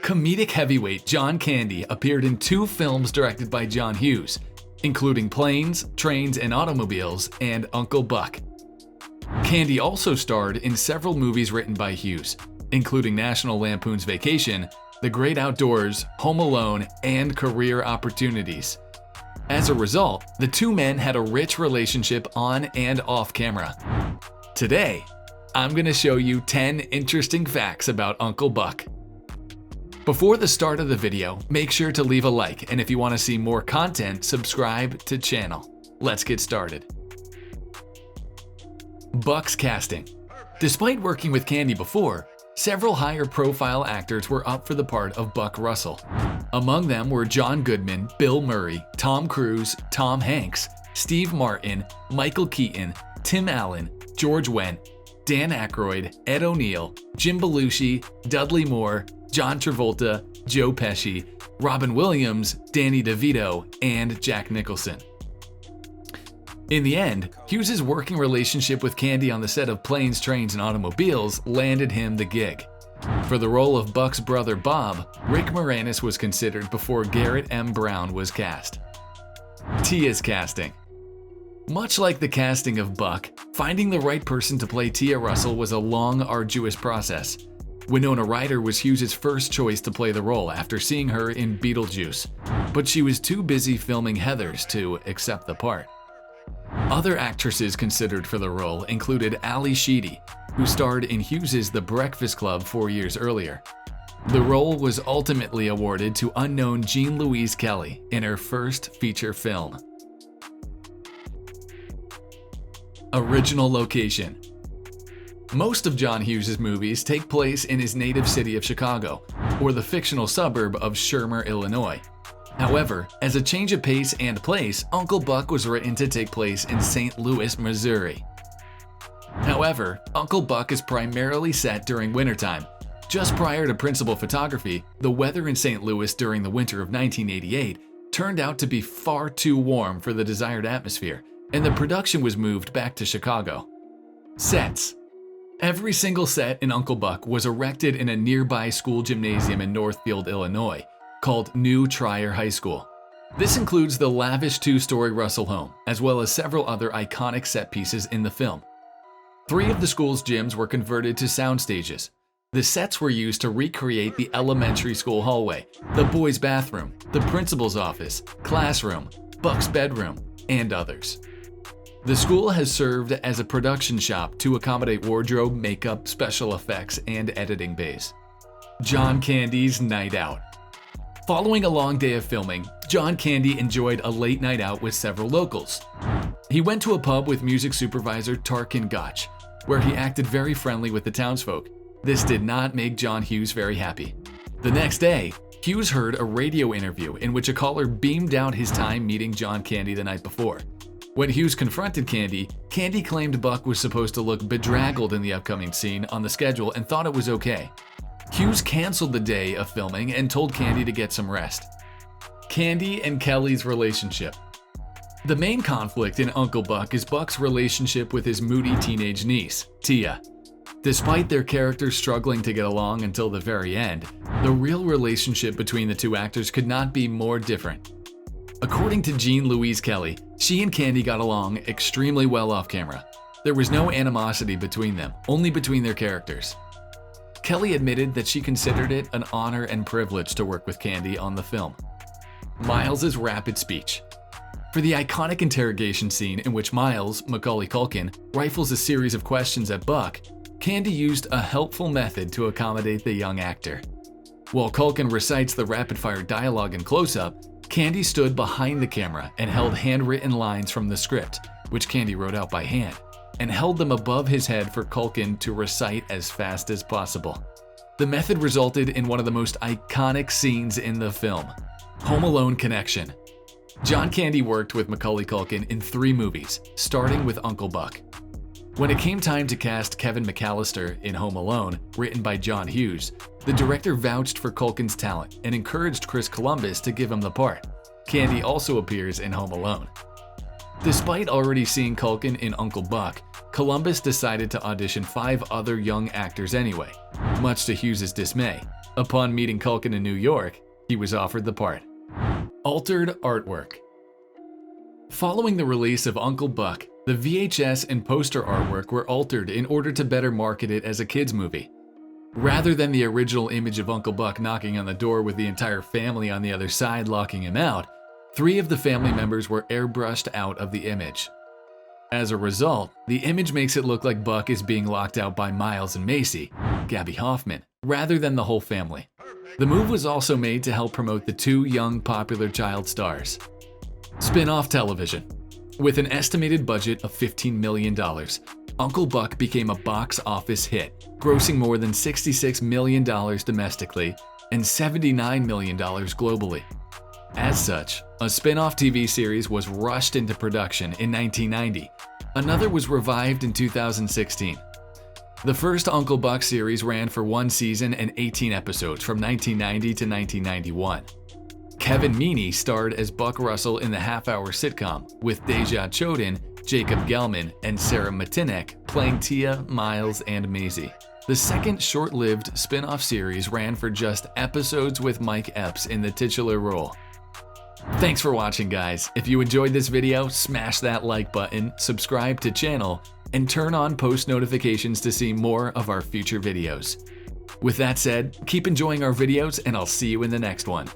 Comedic heavyweight John Candy appeared in 2 films directed by John Hughes, including Planes, Trains, and Automobiles and Uncle Buck. Candy also starred in several movies written by Hughes, including National Lampoon's Vacation, The Great Outdoors, Home Alone, and Career Opportunities. As a result, the 2 men had a rich relationship on and off camera. Today, I'm going to show you 10 interesting facts about Uncle Buck. Before the start of the video, make sure to leave a like, and if you want to see more content, subscribe to channel. Let's get started. Buck's casting. Despite working with Candy before, several higher profile actors were up for the part of Buck Russell. Among them were John Goodman, Bill Murray, Tom Cruise, Tom Hanks, Steve Martin, Michael Keaton, Tim Allen, George Wendt, Dan Aykroyd, Ed O'Neill, Jim Belushi, Dudley Moore, John Travolta, Joe Pesci, Robin Williams, Danny DeVito, and Jack Nicholson. In the end, Hughes' working relationship with Candy on the set of Planes, Trains, and Automobiles landed him the gig. For the role of Buck's brother Bob, Rick Moranis was considered before Garrett M. Brown was cast. Tia's casting. Much like the casting of Buck, finding the right person to play Tia Russell was a long, arduous process. Winona Ryder was Hughes' first choice to play the role after seeing her in Beetlejuice, but she was too busy filming Heathers to accept the part. Other actresses considered for the role included Ali Sheedy, who starred in Hughes' The Breakfast Club 4 years earlier. The role was ultimately awarded to unknown Jean Louise Kelly in her first feature film. Original location. Most of John Hughes' movies take place in his native city of Chicago, or the fictional suburb of Shermer, Illinois. However, as a change of pace and place, Uncle Buck was written to take place in St. Louis, Missouri. However, Uncle Buck is primarily set during wintertime. Just prior to principal photography, the weather in St. Louis during the winter of 1988 turned out to be far too warm for the desired atmosphere, and the production was moved back to Chicago. Sets. Every single set in Uncle Buck was erected in a nearby school gymnasium in Northfield, Illinois, called New Trier High School. This includes the lavish 2-story Russell home, as well as several other iconic set pieces in the film. 3 of the school's gyms were converted to sound stages. The sets were used to recreate the elementary school hallway, the boys' bathroom, the principal's office, classroom, Buck's bedroom, and others. The school has served as a production shop to accommodate wardrobe, makeup, special effects, and editing bays. John Candy's Night Out. Following a long day of filming, John Candy enjoyed a late night out with several locals. He went to a pub with music supervisor Tarkin Gotch, where he acted very friendly with the townsfolk. This did not make John Hughes very happy. The next day, Hughes heard a radio interview in which a caller beamed out his time meeting John Candy the night before. When Hughes confronted Candy, Candy claimed Buck was supposed to look bedraggled in the upcoming scene on the schedule and thought it was okay. Hughes canceled the day of filming and told Candy to get some rest. Candy and Kelly's relationship. The main conflict in Uncle Buck is Buck's relationship with his moody teenage niece, Tia. Despite their characters struggling to get along until the very end, the real relationship between the 2 actors could not be more different. According to Jean Louise Kelly, she and Candy got along extremely well off camera. There was no animosity between them, only between their characters. Kelly admitted that she considered it an honor and privilege to work with Candy on the film. Miles' rapid speech. For the iconic interrogation scene in which Miles, Macaulay Culkin, rifles a series of questions at Buck, Candy used a helpful method to accommodate the young actor. While Culkin recites the rapid-fire dialogue in close-up, Candy stood behind the camera and held handwritten lines from the script, which Candy wrote out by hand, and held them above his head for Culkin to recite as fast as possible. The method resulted in one of the most iconic scenes in the film, Home Alone connection. John Candy worked with Macaulay Culkin in 3 movies, starting with Uncle Buck. When it came time to cast Kevin McAllister in Home Alone, written by John Hughes, the director vouched for Culkin's talent and encouraged Chris Columbus to give him the part. Candy also appears in Home Alone. Despite already seeing Culkin in Uncle Buck, Columbus decided to audition 5 other young actors anyway, much to Hughes' dismay. Upon meeting Culkin in New York, he was offered the part. Altered artwork. Following the release of Uncle Buck, the VHS and poster artwork were altered in order to better market it as a kids' movie. Rather than the original image of Uncle Buck knocking on the door with the entire family on the other side locking him out, 3 of the family members were airbrushed out of the image. As a result, the image makes it look like Buck is being locked out by Miles and Macy, Gabby Hoffman, rather than the whole family. The move was also made to help promote the 2 young popular child stars. Spin-off television. With an estimated budget of $15 million, Uncle Buck became a box office hit, grossing more than $66 million domestically and $79 million globally. As such, a spin-off TV series was rushed into production in 1990. Another was revived in 2016. The first Uncle Buck series ran for 1 season and 18 episodes from 1990 to 1991. Kevin Meaney starred as Buck Russell in the half-hour sitcom, with Deja Chodin, Jacob Gelman, and Sarah Matinek playing Tia, Miles, and Maisie. The second short-lived spin-off series ran for just episodes with Mike Epps in the titular role. Thanks for watching, guys. If you enjoyed this video, smash that like button, subscribe to channel, and turn on post notifications to see more of our future videos. With that said, keep enjoying our videos and I'll see you in the next one.